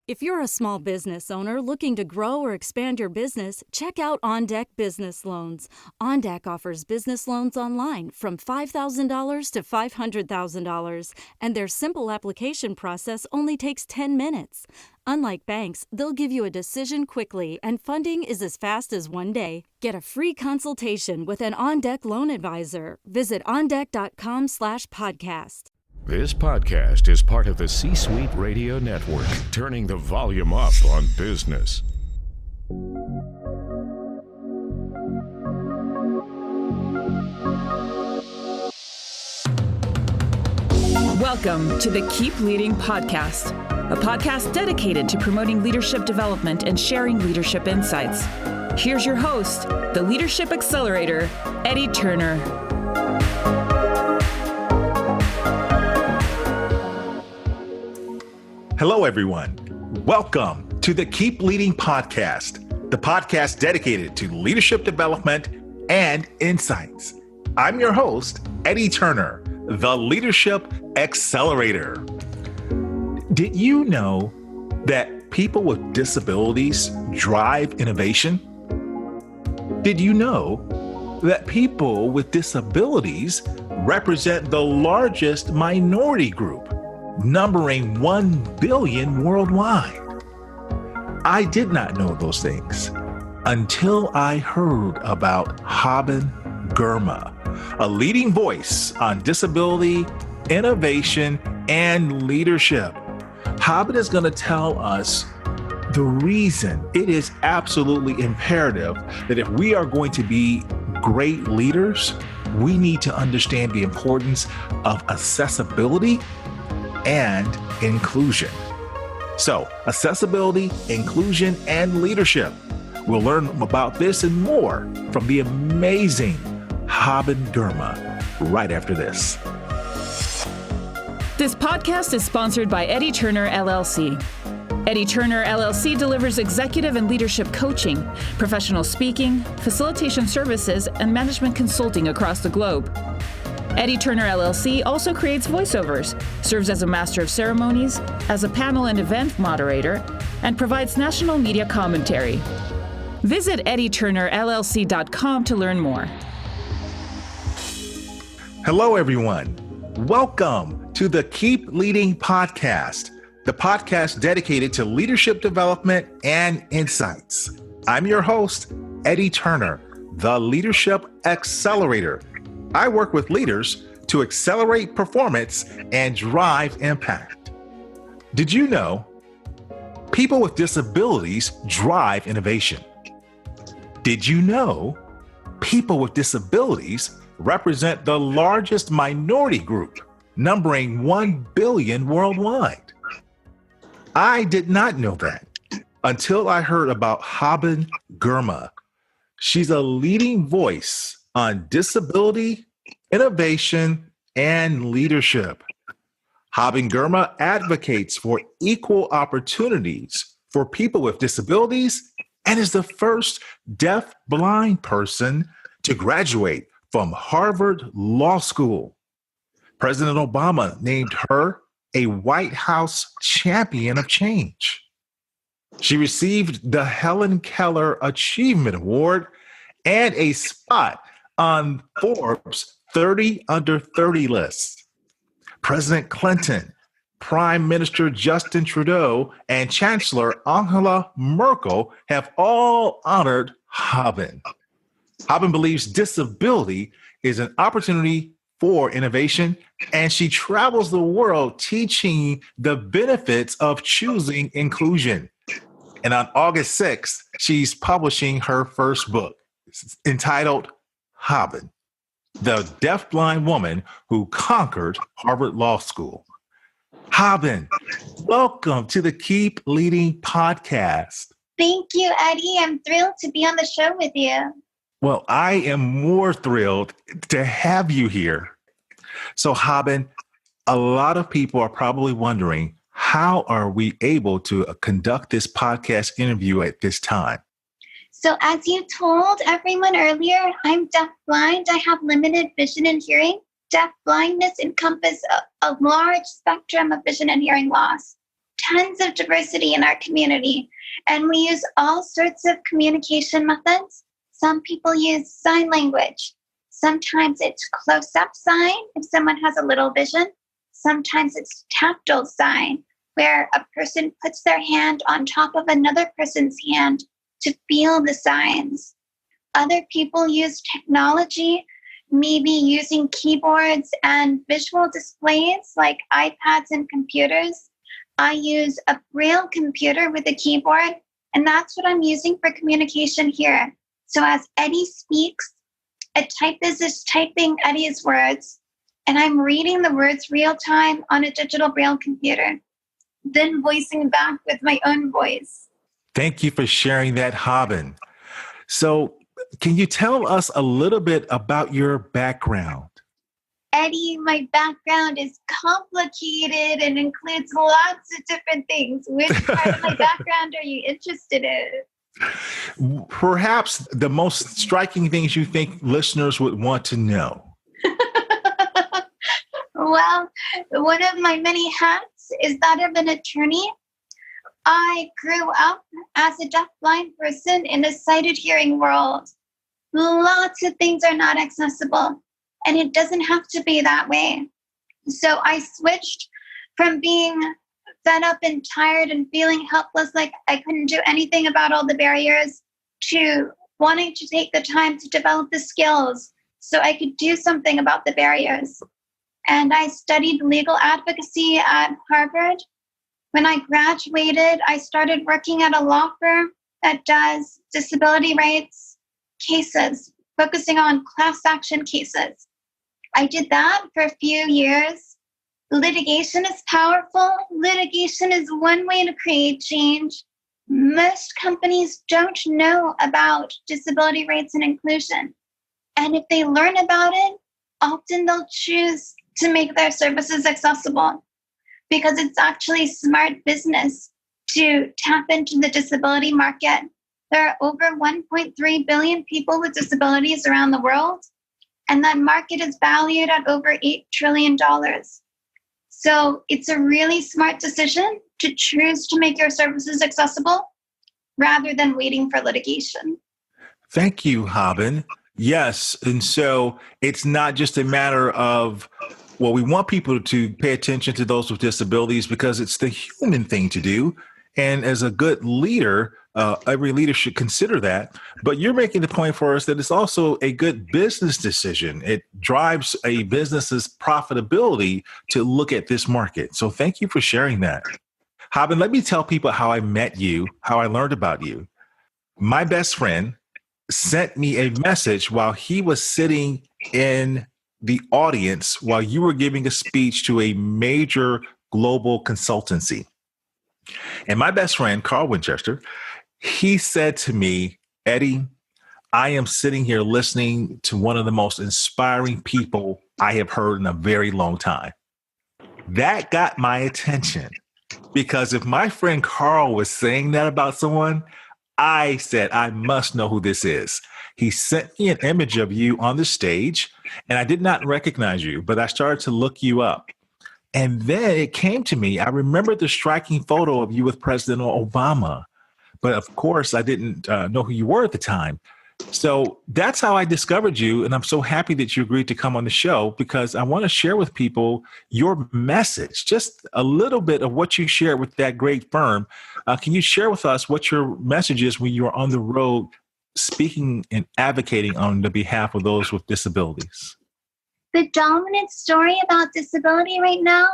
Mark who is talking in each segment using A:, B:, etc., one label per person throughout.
A: If you're a small business owner looking to grow or expand your business, check out OnDeck Business Loans. OnDeck offers business loans online from $5,000 to $500,000, and their simple application process only takes 10 minutes. Unlike banks, they'll give you a decision quickly, and funding is as fast as one day. Get a free consultation with an OnDeck loan advisor. Visit ondeck.com/podcast.
B: This podcast is part of the C-Suite Radio Network, turning the volume up on business.
C: Welcome to the Keep Leading podcast, a podcast dedicated to promoting leadership development and sharing leadership insights. Here's your host, the Leadership Accelerator, Eddie Turner.
D: Hello, everyone. Welcome to the Keep Leading podcast, the podcast dedicated to leadership development and insights. I'm your host, Eddie Turner, the Leadership Accelerator. Did you know that people with disabilities drive innovation? Did you know that people with disabilities represent the largest minority group, numbering 1 billion worldwide? I did not know those things until I heard about Haben Girma, a leading voice on disability, innovation, and leadership. Haben is going to tell us the reason it is absolutely imperative that if we are going to be great leaders, we need to understand the importance of accessibility and inclusion. So, accessibility, inclusion, and leadership. We'll learn about this and more from the amazing Haben Girma right after this.
C: This podcast is sponsored by Eddie Turner LLC. Eddie Turner LLC delivers executive and leadership coaching, professional speaking, facilitation services, and management consulting across the globe. Eddie Turner LLC also creates voiceovers, serves as a master of ceremonies, as a panel and event moderator, and provides national media commentary. Visit eddieturnerllc.com to learn more.
D: Hello, everyone. Welcome to the Keep Leading podcast, the podcast dedicated to leadership development and insights. I'm your host, Eddie Turner, the Leadership Accelerator. I work with leaders to accelerate performance and drive impact. Did you know people with disabilities drive innovation? Did you know people with disabilities represent the largest minority group, numbering 1 billion worldwide? I did not know that until I heard about Haben Girma. She's a leading voice on disability, innovation, and leadership. Haben Girma advocates for equal opportunities for people with disabilities and is the first deaf-blind person to graduate from Harvard Law School. President Obama named her a White House Champion of Change. She received the Helen Keller Achievement Award and a spot on Forbes 30 under 30 list. President Clinton, Prime Minister Justin Trudeau, and Chancellor Angela Merkel have all honored Haben. Haben believes disability is an opportunity for innovation, and she travels the world teaching the benefits of choosing inclusion. And on August 6th, she's publishing her first book. It's entitled Haben, the deaf-blind woman who conquered Harvard Law School. Haben, welcome to the Keep Leading podcast.
E: Thank you, Eddie. I'm thrilled to be on the show with you.
D: Well, I am more thrilled to have you here. So, Haben, a lot of people are probably wondering, how are we able to conduct this podcast interview at this time?
E: So as you told everyone earlier, I'm deafblind. I have limited vision and hearing. Deafblindness encompasses a large spectrum of vision and hearing loss. tons of diversity in our community, and we use all sorts of communication methods. Some people use sign language. Sometimes it's close-up sign if someone has a little vision. Sometimes it's tactile sign, where a person puts their hand on top of another person's hand to feel the signs. Other people use technology, maybe using keyboards and visual displays like iPads and computers. I use a Braille computer with a keyboard, and that's what I'm using for communication here. So as Eddie speaks, a typist is typing Eddie's words, and I'm reading the words real time on a digital Braille computer, then voicing back with my own voice.
D: Thank you for sharing that, Haben. So can you tell us a little bit about your background?
E: Eddie, my background is complicated and includes lots of different things. Which part of my background are you interested in?
D: Perhaps the most striking things you think listeners would want to know.
E: Well, one of my many hats is that of an attorney. I grew up as a deafblind person in a sighted hearing world. Lots of things are not accessible, and it doesn't have to be that way. So I switched from being fed up and tired and feeling helpless, like I couldn't do anything about all the barriers, to wanting to take the time to develop the skills so I could do something about the barriers. And I studied legal advocacy at Harvard. When I graduated, I started working at a law firm that does disability rights cases, focusing on class action cases. I did that for a few years. Litigation is powerful. Litigation is one way to create change. Most companies don't know about disability rights and inclusion. And if they learn about it, often they'll choose to make their services accessible, because it's actually smart business to tap into the disability market. There are over 1.3 billion people with disabilities around the world, and that market is valued at over $8 trillion. So it's a really smart decision to choose to make your services accessible rather than waiting for litigation.
D: Thank you, Haben. Yes. And so it's not just a matter of, well, we want people to pay attention to those with disabilities because it's the human thing to do. And as a good leader, every leader should consider that. But you're making the point for us that it's also a good business decision. It drives a business's profitability to look at this market. So thank you for sharing that. Haben, let me tell people how I met you, how I learned about you. My best friend sent me a message while he was sitting in the audience while you were giving a speech to a major global consultancy. And my best friend, Carl Winchester, he said to me, Eddie, I am sitting here listening to one of the most inspiring people I have heard in a very long time. That got my attention, because if my friend Carl was saying that about someone, I said, I must know who this is. He sent me an image of you on the stage, and I did not recognize you, but I started to look you up. And then it came to me. I remember the striking photo of you with President Obama, but of course I didn't know who you were at the time. So that's how I discovered you. And I'm so happy that you agreed to come on the show, because I want to share with people your message, just a little bit of what you shared with that great firm. Can you share with us what your message is when you're on the road speaking and advocating on the behalf of those with disabilities?
E: The dominant story about disability right now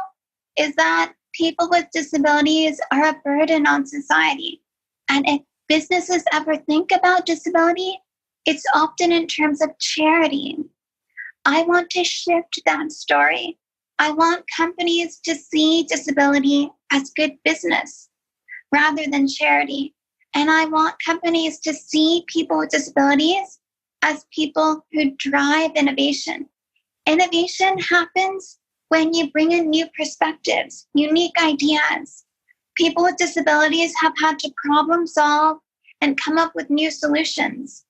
E: is that people with disabilities are a burden on society. And if businesses ever think about disability, it's often in terms of charity. I want to shift that story. I want companies to see disability as good business rather than charity. And I want companies to see people with disabilities as people who drive innovation. Innovation happens when you bring in new perspectives, unique ideas. People with disabilities have had to problem solve and come up with new solutions.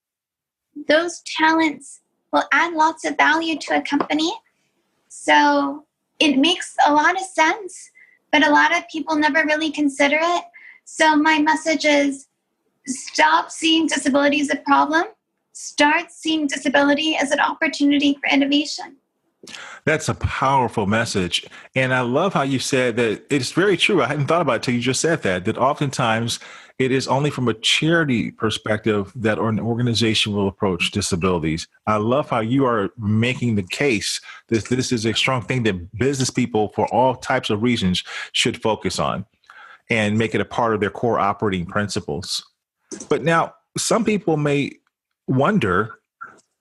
E: Those talents will add lots of value to a company. So it makes a lot of sense but a lot of people never really consider it. So my message is stop seeing disability as a problem. Start seeing disability as an opportunity for innovation.
D: That's a powerful message. And I love how you said that it's very true. I hadn't thought about it till you just said that oftentimes it is only from a charity perspective that an organization will approach disabilities. I love how you are making the case that this is a strong thing that business people for all types of reasons should focus on and make it a part of their core operating principles. But now some people may wonder,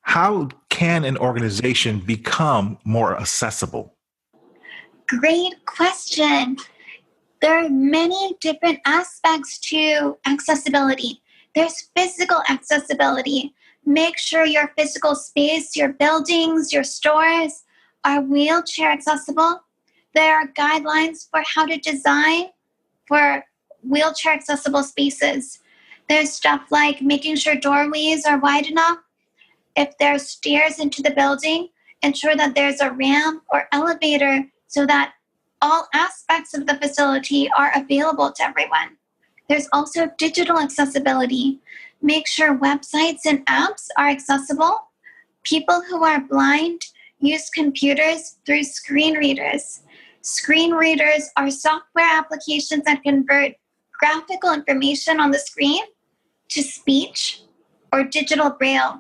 D: how can an organization become more accessible?
E: Great question. There are many different aspects to accessibility. There's physical accessibility. Make sure your physical space, your buildings, your stores are wheelchair accessible. There are guidelines for how to design for wheelchair accessible spaces. There's stuff like making sure doorways are wide enough. If there's stairs into the building, ensure that there's a ramp or elevator so that all aspects of the facility are available to everyone. There's also digital accessibility. Make sure websites and apps are accessible. People who are blind use computers through screen readers. Screen readers are software applications that convert graphical information on the screen to speech or digital braille.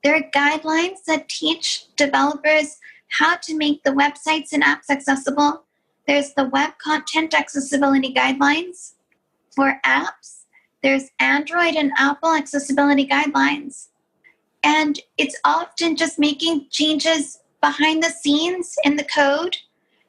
E: There are guidelines that teach developers how to make the websites and apps accessible. There's the Web Content Accessibility Guidelines. For apps, there's Android and Apple accessibility guidelines. And it's often just making changes behind the scenes in the code.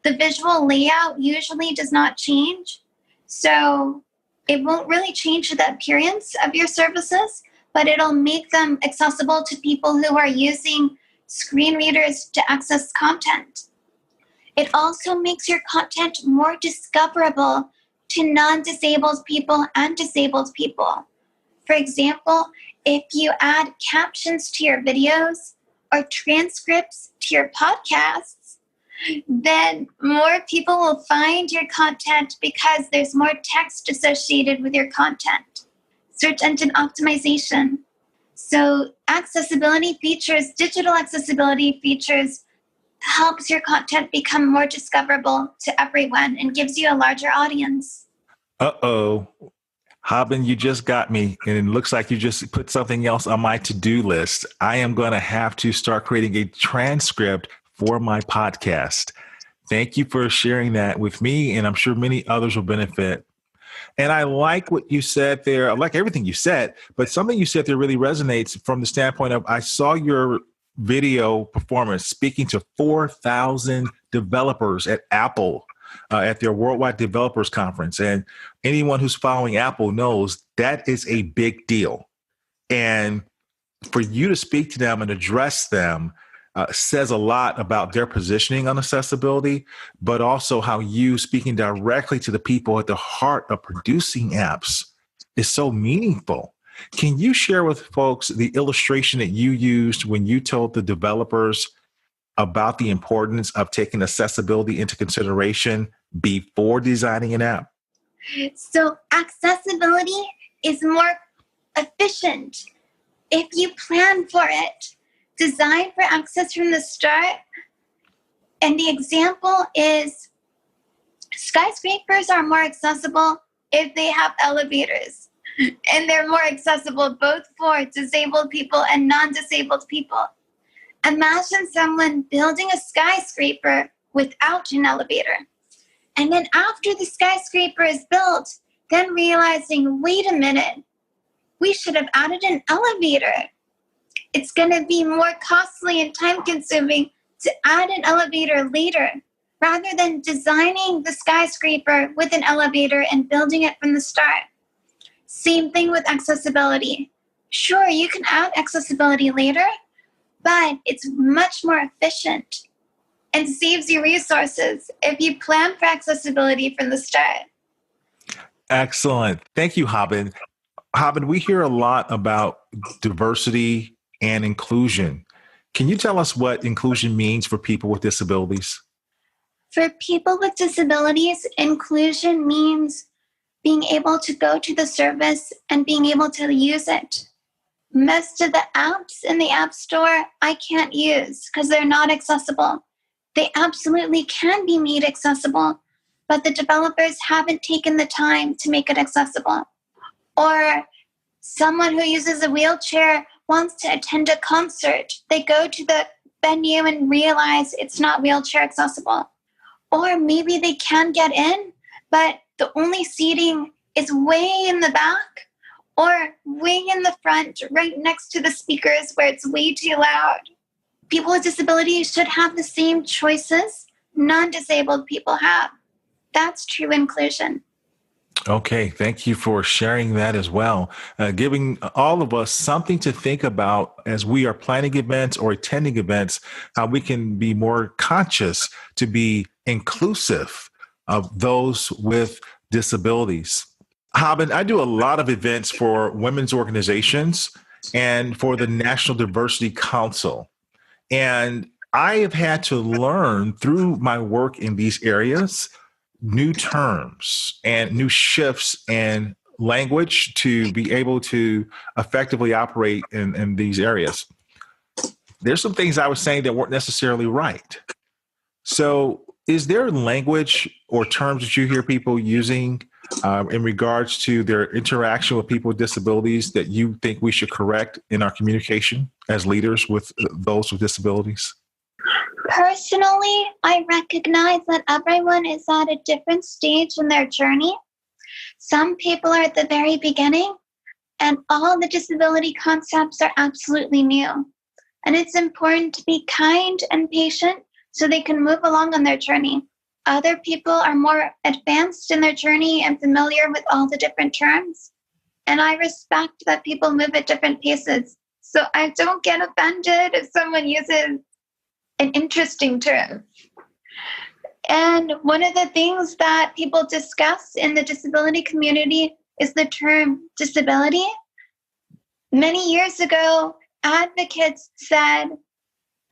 E: The visual layout usually does not change. So it won't really change the appearance of your services, but it'll make them accessible to people who are using screen readers to access content. It also makes your content more discoverable to non-disabled people and disabled people. For example, if you add captions to your videos or transcripts to your podcasts, then more people will find your content because there's more text associated with your content. Search engine optimization. So accessibility features, digital accessibility features, helps your content become more discoverable to everyone and gives you a larger audience.
D: Uh-oh. Haben, you just got me, and it looks like you just put something else on my to-do list. I am going to have to start creating a transcript for my podcast. Thank you for sharing that with me, and I'm sure many others will benefit. And I like what you said there. I like everything you said, but something you said there really resonates from the standpoint of, I saw your video performance speaking to 4,000 developers at Apple at their Worldwide Developers Conference. And anyone who's following Apple knows that is a big deal. And for you to speak to them and address them says a lot about their positioning on accessibility, but also how you speaking directly to the people at the heart of producing apps is so meaningful. Can you share with folks the illustration that you used when you told the developers about the importance of taking accessibility into consideration before designing an app?
E: So accessibility is more efficient if you plan for it. Design for access from the start. And the example is skyscrapers are more accessible if they have elevators. And they're more accessible both for disabled people and non-disabled people. Imagine someone building a skyscraper without an elevator. And then after the skyscraper is built, then realizing, wait a minute, we should have added an elevator. It's going to be more costly and time-consuming to add an elevator later, rather than designing the skyscraper with an elevator and building it from the start. Same thing with accessibility. Sure, you can add accessibility later, but it's much more efficient and saves you resources if you plan for accessibility from the start.
D: Excellent. Thank you, Haben. Haben, we hear a lot about diversity and inclusion. Can you tell us what inclusion means for people with disabilities?
E: For people with disabilities, inclusion means being able to go to the service and being able to use it. Most of the apps in the App Store I can't use because they're not accessible. They absolutely can be made accessible, but the developers haven't taken the time to make it accessible. Or someone who uses a wheelchair wants to attend a concert. They go to the venue and realize it's not wheelchair accessible. Or maybe they can get in, but the only seating is way in the back or way in the front, right next to the speakers where it's way too loud. People with disabilities should have the same choices non-disabled people have. That's true inclusion.
D: Okay, thank you for sharing that as well, giving all of us something to think about as we are planning events or attending events, how we can be more conscious to be inclusive of those with disabilities. Haben, I do a lot of events for women's organizations and for the National Diversity Council. And I have had to learn through my work in these areas new terms and new shifts in language to be able to effectively operate in these areas. There's some things I was saying that weren't necessarily right. So is there language or terms that you hear people using in regards to their interaction with people with disabilities that you think we should correct in our communication as leaders with those with disabilities?
E: Personally, I recognize that everyone is at a different stage in their journey. Some people are at the very beginning, and all the disability concepts are absolutely new. And it's important to be kind and patient so they can move along on their journey. Other people are more advanced in their journey and familiar with all the different terms. And I respect that people move at different paces. So I don't get offended if someone uses an interesting term. And one of the things that people discuss in the disability community is the term disability. Many years ago, advocates said,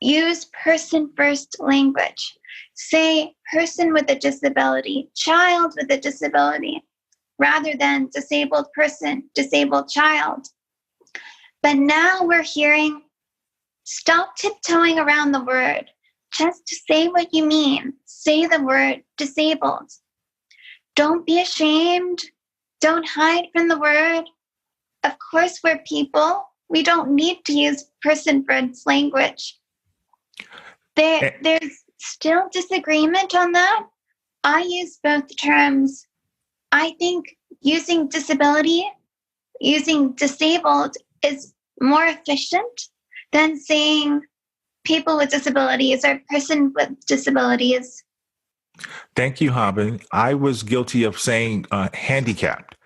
E: use person-first language. Say person with a disability, child with a disability, rather than disabled person, disabled child. But now we're hearing, stop tiptoeing around the word. Just say what you mean. Say the word disabled. Don't be ashamed. Don't hide from the word. Of course, we're people. We don't need to use person-first language. There's still disagreement on that. I use both terms. I think using disability, using disabled is more efficient than saying people with disabilities or person with disabilities.
D: Thank you, Haben. I was guilty of saying handicapped.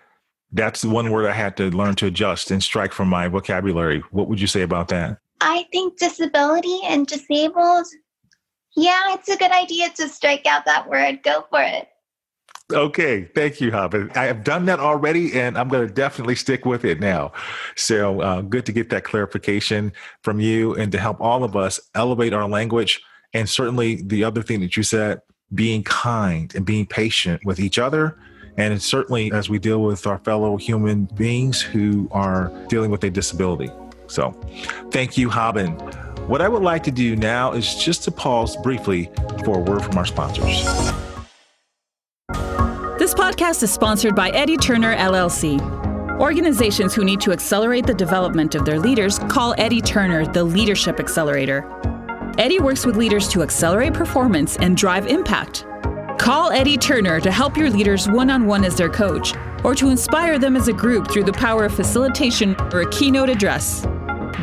D: That's the one word I had to learn to adjust and strike from my vocabulary. What would you say about that?
E: I think disability and disabled, yeah, it's a good idea to strike out that word. Go for it.
D: Okay, thank you, Haben. I have done that already, and I'm going to definitely stick with it now. So good to get that clarification from you and to help all of us elevate our language. And certainly the other thing that you said, being kind and being patient with each other. And certainly as we deal with our fellow human beings who are dealing with a disability. So thank you, Haben. What I would like to do now is just to pause briefly for a word from our sponsors.
C: This podcast is sponsored by Eddie Turner LLC. Organizations who need to accelerate the development of their leaders call Eddie Turner the Leadership Accelerator. Eddie works with leaders to accelerate performance and drive impact. Call Eddie Turner to help your leaders one-on-one as their coach, or to inspire them as a group through the power of facilitation or a keynote address.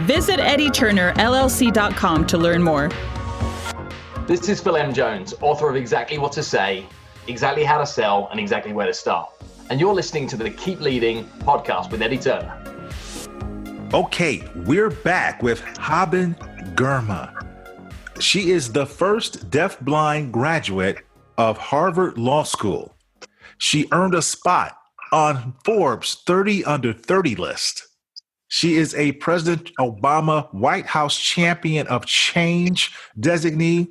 C: Visit EddieTurnerLLC.com to learn more.
F: This is Phil M. Jones, author of Exactly What to Say, Exactly How to Sell, and Exactly Where to Start. And you're listening to the Keep Leading podcast with Eddie Turner.
D: Okay, we're back with Haben Girma. She is the first deafblind graduate of Harvard Law School. She earned a spot on Forbes 30 Under 30 list. She is a President Obama White House Champion of Change designee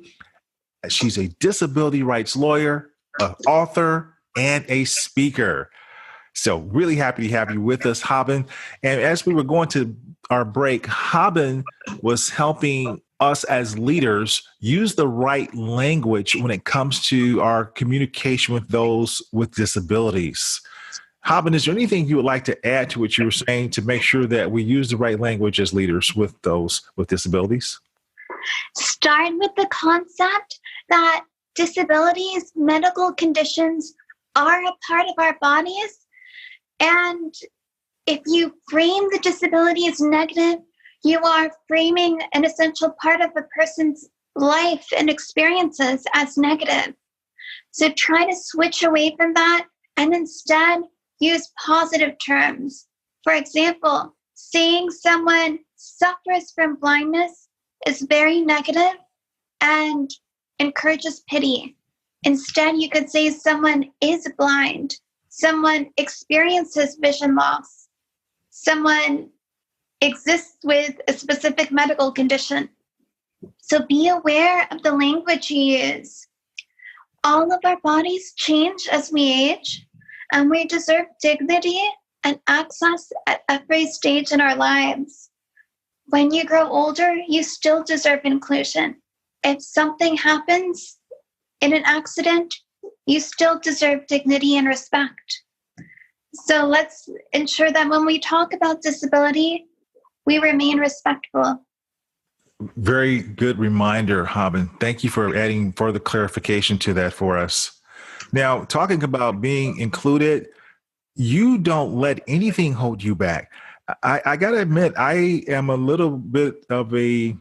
D: She's a disability rights lawyer, an author, and a speaker. So really happy to have you with us, Haben. And as we were going to our break, Haben was helping us as leaders use the right language when it comes to our communication with those with disabilities. Haben, is there anything you would like to add to what you were saying to make sure that we use the right language as leaders with those with disabilities?
E: Start with the concept that disabilities, medical conditions are a part of our bodies. And if you frame the disability as negative, you are framing an essential part of a person's life and experiences as negative. So try to switch away from that and instead use positive terms. For example, saying someone suffers from blindness is very negative and encourages pity. Instead, you could say someone is blind, someone experiences vision loss, someone exists with a specific medical condition. So be aware of the language you use. All of our bodies change as we age, and we deserve dignity and access at every stage in our lives. When you grow older, you still deserve inclusion. If something happens in an accident, you still deserve dignity and respect. So let's ensure that when we talk about disability, we remain respectful.
D: Very good reminder, Haben. Thank you for adding further clarification to that for us. Now, talking about being included, you don't let anything hold you back. I got to admit, I am a little bit of a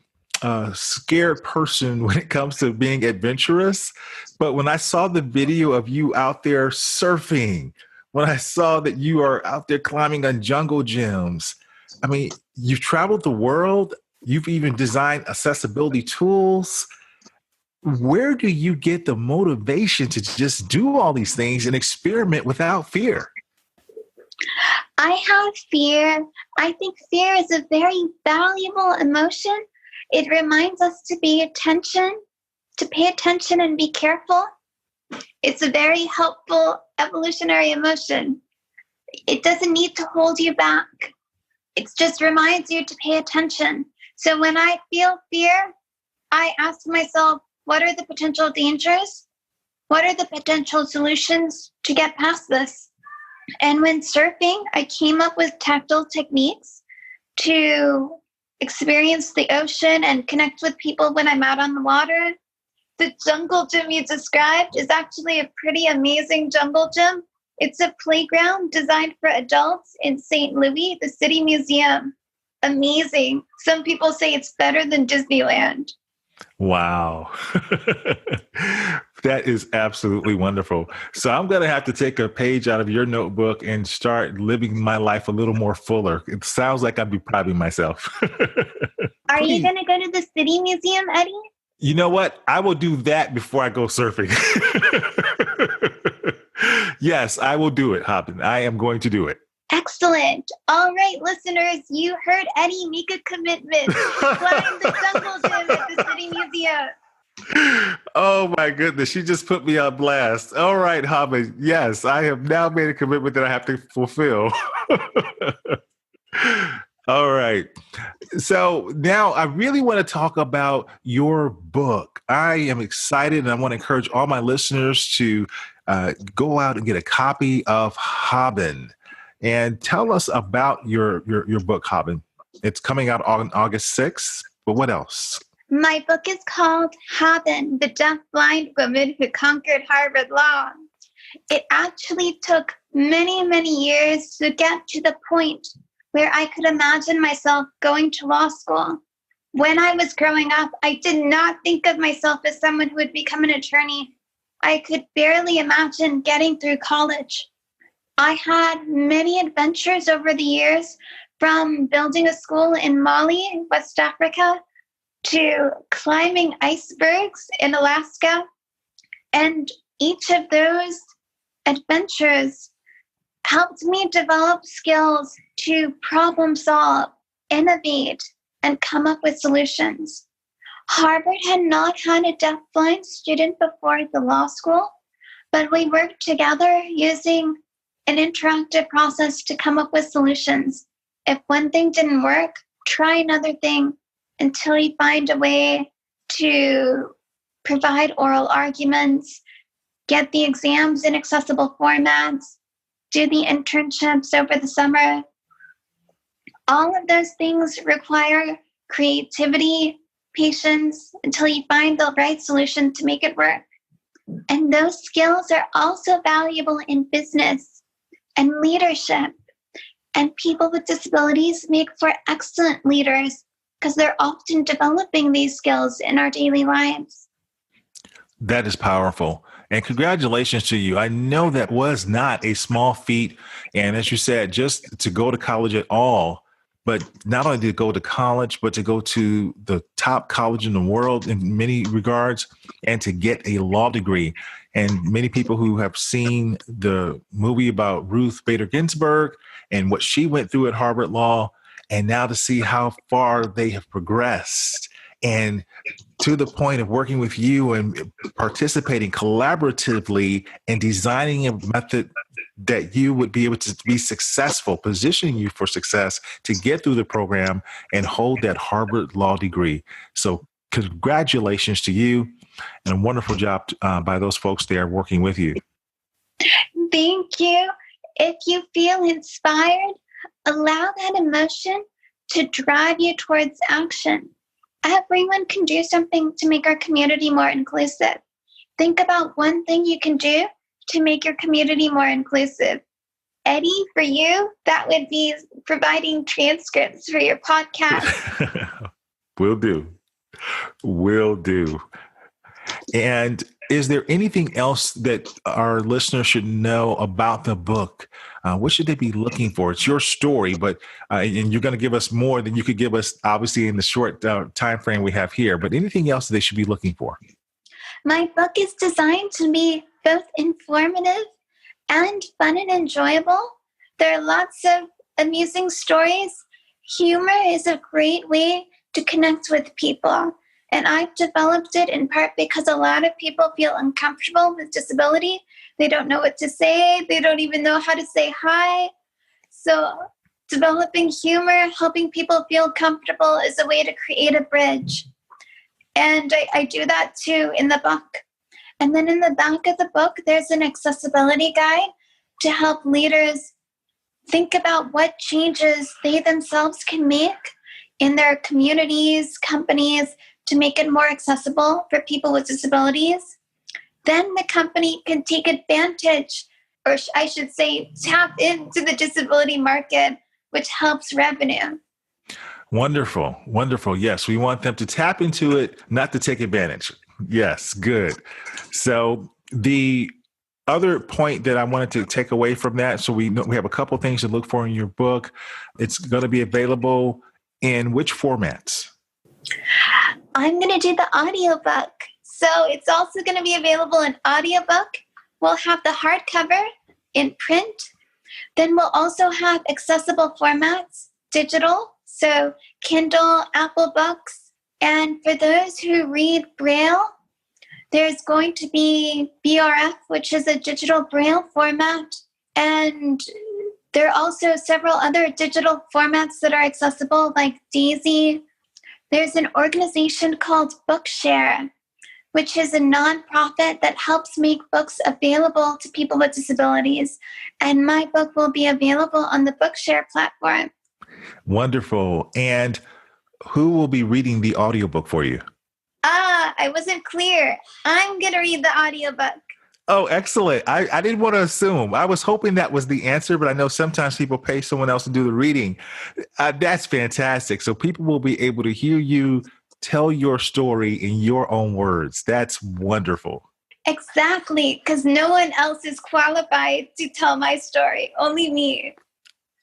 D: scared person when it comes to being adventurous. But when I saw the video of you out there surfing, when I saw that you are out there climbing on jungle gyms, I mean, you've traveled the world. You've even designed accessibility tools. Where do you get the motivation to just do all these things and experiment without fear?
E: I have fear. I think fear is a very valuable emotion. It reminds us to pay attention and be careful. It's a very helpful evolutionary emotion. It doesn't need to hold you back. It just reminds you to pay attention. So when I feel fear, I ask myself, what are the potential dangers? What are the potential solutions to get past this? And when surfing, I came up with tactile techniques to experience the ocean and connect with people when I'm out on the water. The jungle gym you described is actually a pretty amazing jungle gym. It's a playground designed for adults in St. Louis, the City Museum. Amazing. Some people say it's better than Disneyland.
D: Wow. That is absolutely wonderful. So I'm going to have to take a page out of your notebook and start living my life a little more fuller. It sounds like I'd be proud of myself.
E: Are you going to go to the City Museum, Eddie?
D: You know what? I will do that before I go surfing. Yes, I will do it, Haben. I am going to do it.
E: Excellent. All right, listeners, you heard Eddie make a commitment. Climb the jungle gym at the City Museum.
D: Oh my goodness, she just put me on blast. All right, Haben. Yes, I have now made a commitment that I have to fulfill. All right. So now I really want to talk about your book. I am excited and I want to encourage all my listeners to go out and get a copy of Haben. And tell us about your book, Haben. It's coming out on August 6th, but what else?
E: My book is called Haben, the Deafblind Woman Who Conquered Harvard Law. It actually took many, many years to get to the point where I could imagine myself going to law school. When I was growing up, I did not think of myself as someone who would become an attorney. I could barely imagine getting through college. I had many adventures over the years, from building a school in Mali, West Africa, to climbing icebergs in Alaska. And each of those adventures helped me develop skills to problem solve, innovate, and come up with solutions. Harvard had not had a deafblind student before the law school, but we worked together using an interactive process to come up with solutions. If one thing didn't work, try another thing until you find a way to provide oral arguments, get the exams in accessible formats, do the internships over the summer. All of those things require creativity, patience, until you find the right solution to make it work. And those skills are also valuable in business and leadership. And people with disabilities make for excellent leaders because they're often developing these skills in our daily lives.
D: That is powerful. And congratulations to you. I know that was not a small feat. And as you said, just to go to college at all, but not only to go to college, but to go to the top college in the world in many regards and to get a law degree. And many people who have seen the movie about Ruth Bader Ginsburg and what she went through at Harvard Law, and now to see how far they have progressed and to the point of working with you and participating collaboratively and designing a method that you would be able to be successful, positioning you for success to get through the program and hold that Harvard Law degree. So congratulations to you and a wonderful job by those folks there working with you.
E: Thank you. If you feel inspired, allow that emotion to drive you towards action. Everyone can do something to make our community more inclusive. Think about one thing you can do to make your community more inclusive. Eddie, for you, that would be providing transcripts for your podcast.
D: Will do. Will do. And is there anything else that our listeners should know about the book? What should they be looking for? It's your story, but and you're going to give us more than you could give us, obviously, in the short time frame we have here. But anything else they should be looking for?
E: My book is designed to be both informative and fun and enjoyable. There are lots of amusing stories. Humor is a great way to connect with people. And I've developed it in part because a lot of people feel uncomfortable with disability. They don't know what to say. They don't even know how to say hi. So developing humor, helping people feel comfortable is a way to create a bridge. And I do that too in the book. And then in the back of the book, there's an accessibility guide to help leaders think about what changes they themselves can make in their communities, companies, to make it more accessible for people with disabilities. Then the company can take advantage, or I should say, tap into the disability market, which helps revenue.
D: Wonderful. Wonderful. Yes, we want them to tap into it, not to take advantage. Yes, good. So the other point that I wanted to take away from that, so we have a couple things to look for in your book. It's going to be available in which formats?
E: I'm going to do the audiobook. So it's also going to be available in audiobook. We'll have the hardcover in print. Then we'll also have accessible formats, digital, so Kindle, Apple Books. And for those who read Braille, there's going to be BRF, which is a digital Braille format. And there are also several other digital formats that are accessible, like Daisy. There's an organization called Bookshare, which is a nonprofit that helps make books available to people with disabilities. And my book will be available on the Bookshare platform.
D: Wonderful. And who will be reading the audiobook for you?
E: I wasn't clear. I'm going to read the audiobook.
D: Oh, excellent. I didn't want to assume. I was hoping that was the answer, but I know sometimes people pay someone else to do the reading. That's fantastic. So people will be able to hear you tell your story in your own words. That's wonderful.
E: Exactly, because no one else is qualified to tell my story, only me.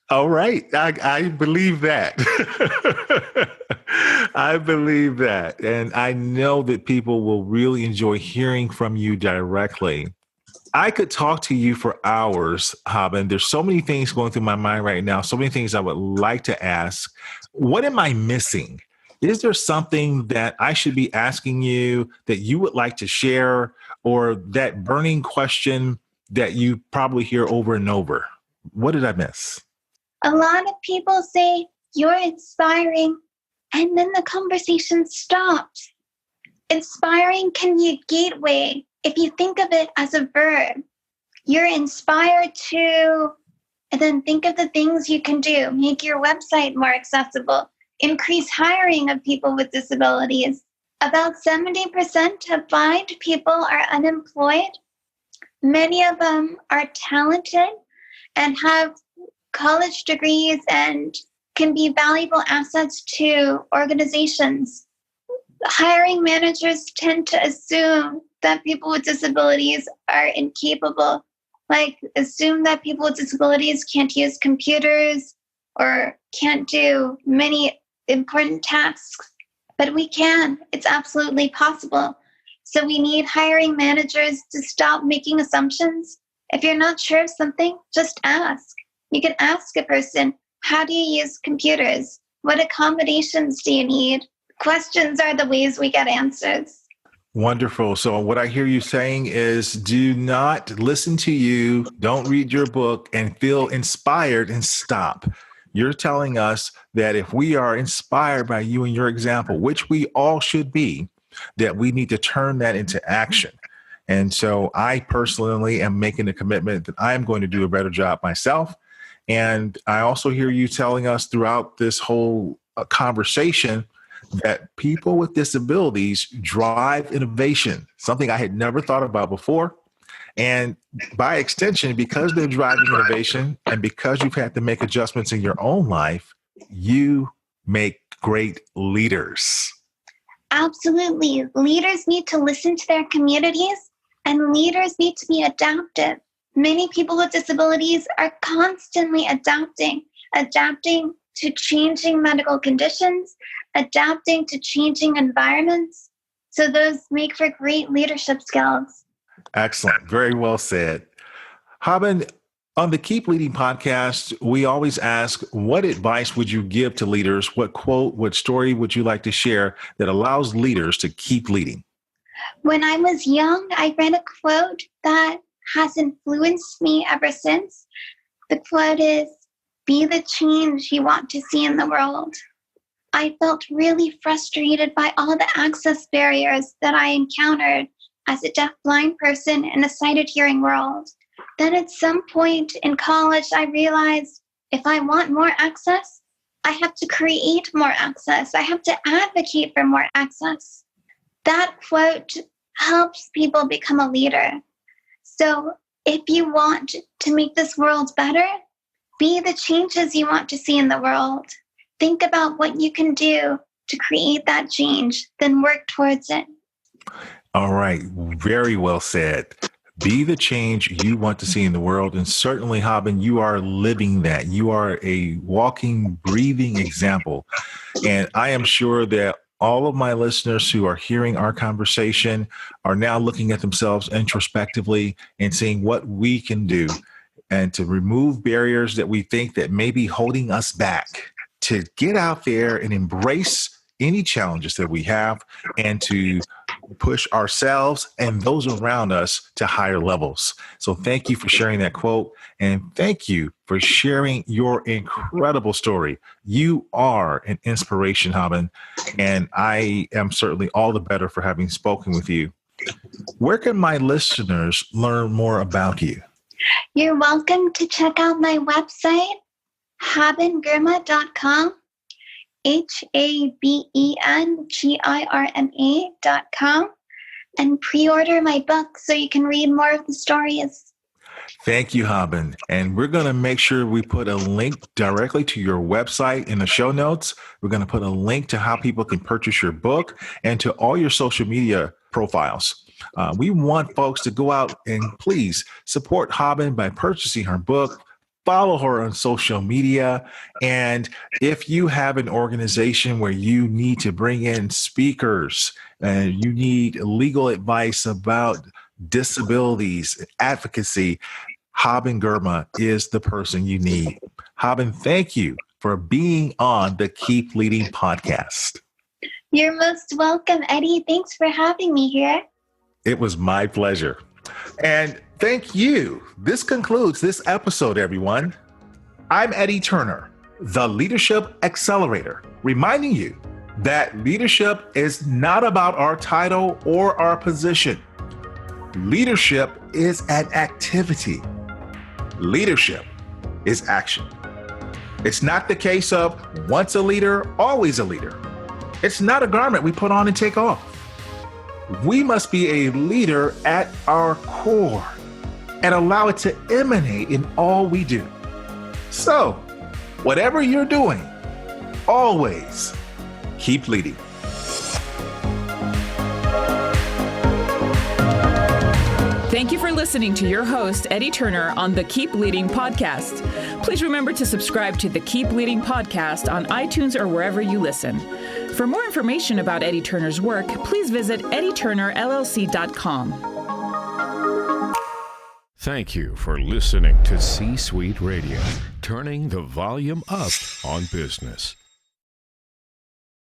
D: All right. I believe that. I believe that. And I know that people will really enjoy hearing from you directly. I could talk to you for hours, Haben. There's so many things going through my mind right now, so many things I would like to ask. What am I missing? Is there something that I should be asking you that you would like to share, or that burning question that you probably hear over and over? What did I miss?
E: A lot of people say, "You're inspiring," and then the conversation stops. Inspiring can be a gateway if you think of it as a verb. You're inspired to, and then think of the things you can do. Make your website more accessible. Increase hiring of people with disabilities. About 70% of blind people are unemployed. Many of them are talented and have college degrees and can be valuable assets to organizations. Hiring managers tend to assume that people with disabilities are incapable, like assume that people with disabilities can't use computers or can't do many important tasks, but we can. It's absolutely possible. So we need hiring managers to stop making assumptions. If you're not sure of something, just ask. You can ask a person, how do you use computers? What accommodations do you need? Questions are the ways we get answers.
D: Wonderful. So what I hear you saying is, do not listen to you, don't read your book and feel inspired and stop. You're telling us that if we are inspired by you and your example, which we all should be, that we need to turn that into action. And so I personally am making a commitment that I'm going to do a better job myself. And I also hear you telling us throughout this whole conversation that people with disabilities drive innovation, something I had never thought about before. And by extension, because they're driving innovation and because you've had to make adjustments in your own life, you make great leaders.
E: Absolutely. Leaders need to listen to their communities, and leaders need to be adaptive. Many people with disabilities are constantly adapting to changing medical conditions, adapting to changing environments. So those make for great leadership skills.
D: Excellent. Very well said. Haben, on the Keep Leading podcast, we always ask, what advice would you give to leaders? What quote, what story would you like to share that allows leaders to keep leading?
E: When I was young, I read a quote that has influenced me ever since. The quote is, "Be the change you want to see in the world." I felt really frustrated by all the access barriers that I encountered as a deaf-blind person in a sighted-hearing world. Then at some point in college, I realized if I want more access, I have to create more access. I have to advocate for more access. That quote helps people become a leader. So if you want to make this world better, be the changes you want to see in the world. Think about what you can do to create that change, then work towards it.
D: All right. Very well said. Be the change you want to see in the world. And certainly, Haben, you are living that. You are a walking, breathing example. And I am sure that all of my listeners who are hearing our conversation are now looking at themselves introspectively and seeing what we can do and to remove barriers that we think that may be holding us back, to get out there and embrace any challenges that we have and to push ourselves and those around us to higher levels. So thank you for sharing that quote, and thank you for sharing your incredible story. You are an inspiration, Haben, and I am certainly all the better for having spoken with you. Where can my listeners learn more about you?
E: You're welcome to check out my website, habengirma.com, habengirma.com, and pre-order my book so you can read more of the stories.
D: Thank you, Haben. And we're going to make sure we put a link directly to your website in the show notes. We're going to put a link to how people can purchase your book and to all your social media profiles. We want folks to go out and please support Haben by purchasing her book. Follow her on social media. And if you have an organization where you need to bring in speakers and you need legal advice about disabilities, advocacy, Haben Girma is the person you need. Haben, thank you for being on the Keep Leading podcast.
E: You're most welcome, Eddie. Thanks for having me here.
D: It was my pleasure. And thank you. This concludes this episode, everyone. I'm Eddie Turner, the Leadership Accelerator, reminding you that leadership is not about our title or our position. Leadership is an activity. Leadership is action. It's not the case of once a leader, always a leader. It's not a garment we put on and take off. We must be a leader at our core and allow it to emanate in all we do. So, whatever you're doing, always keep leading.
C: Thank you for listening to your host, Eddie Turner, on the Keep Leading podcast. Please remember to subscribe to the Keep Leading podcast on iTunes or wherever you listen. For more information about Eddie Turner's work, please visit eddieturnerllc.com.
B: Thank you for listening to C-Suite Radio, turning the volume up on business.